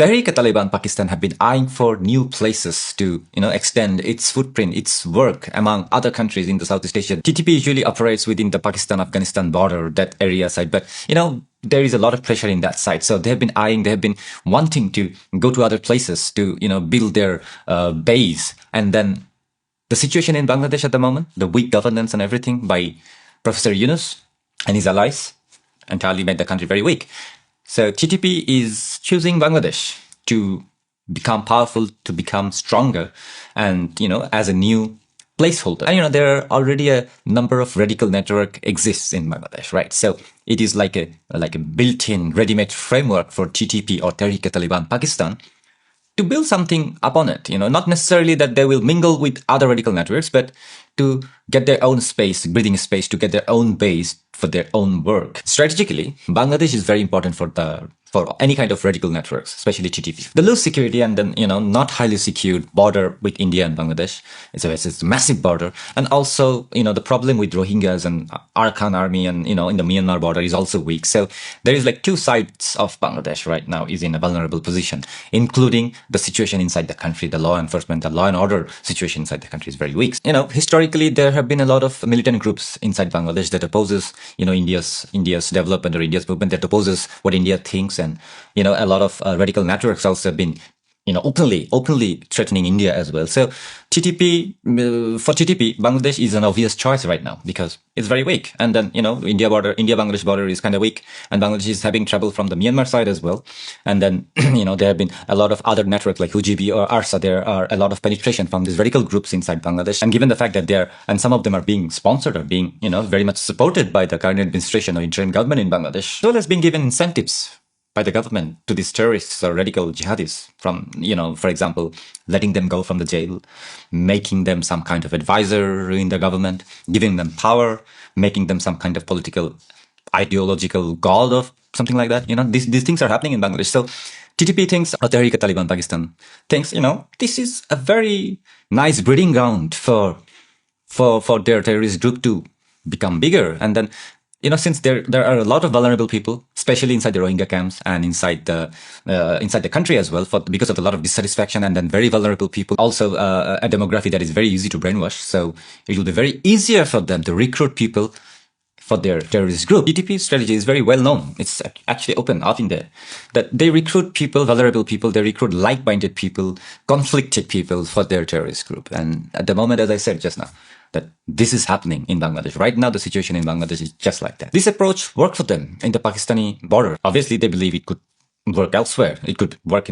Tehreek-e-Taliban Pakistan have been eyeing for new places to, extend its footprint, its work among other countries in the Southeast Asia. TTP usually operates within the Pakistan-Afghanistan border, that area side, but, there is a lot of pressure in that side. So they have been wanting to go to other places to, build their base. And then the situation in Bangladesh at the moment, the weak governance and everything by Professor Yunus and his allies entirely made the country very weak. So TTP is choosing Bangladesh to become powerful, to become stronger, and, as a new placeholder. And, there are already a number of radical network exists in Bangladesh, right? So it is like a built-in, ready-made framework for TTP or Tehreek-e-Taliban Pakistan to build something upon it, not necessarily that they will mingle with other radical networks, but to get their own space, breathing space, to get their own base for their own work. Strategically, Bangladesh is very important for any kind of radical networks, especially TTP. The loose security and then, not highly secured border with India and Bangladesh. It's a massive border. And also, the problem with Rohingyas and Arakan army and, in the Myanmar border is also weak. So there is like two sides of Bangladesh right now is in a vulnerable position, including the situation inside the country, the law enforcement, the law and order situation inside the country is very weak. Historically, there have been a lot of militant groups inside Bangladesh that opposes, India's development or India's movement, that opposes what India thinks. And, a lot of radical networks also have been, openly threatening India as well. So for TTP, Bangladesh is an obvious choice right now because it's very weak. And then, India-Bangladesh border is kind of weak, and Bangladesh is having trouble from the Myanmar side as well. And then, there have been a lot of other networks like UGB or ARSA. There are a lot of penetration from these radical groups inside Bangladesh. And given the fact that and some of them are being sponsored or being, very much supported by the current administration or interim government in Bangladesh, as well as being given incentives by the government to these terrorists or radical jihadis from, for example, letting them go from the jail, making them some kind of advisor in the government, giving them power, making them some kind of political, ideological god of something like that. These things are happening in Bangladesh. So TTP thinks, or Tehreek-e-Taliban Pakistan thinks, this is a very nice breeding ground for their terrorist group to become bigger. And then, since there are a lot of vulnerable people, especially inside the Rohingya camps and inside the country as well, because of a lot of dissatisfaction, and then very vulnerable people, also a demography that is very easy to brainwash. So it will be very easier for them to recruit people for their terrorist group. TTP's strategy is very well known. It's actually open out in there that they recruit people, vulnerable people, they recruit like-minded people, conflicted people for their terrorist group. And at the moment, as I said just now, that this is happening in Bangladesh. Right now, the situation in Bangladesh is just like that. This approach worked for them in the Pakistani border. Obviously, they believe it could work elsewhere. It could work in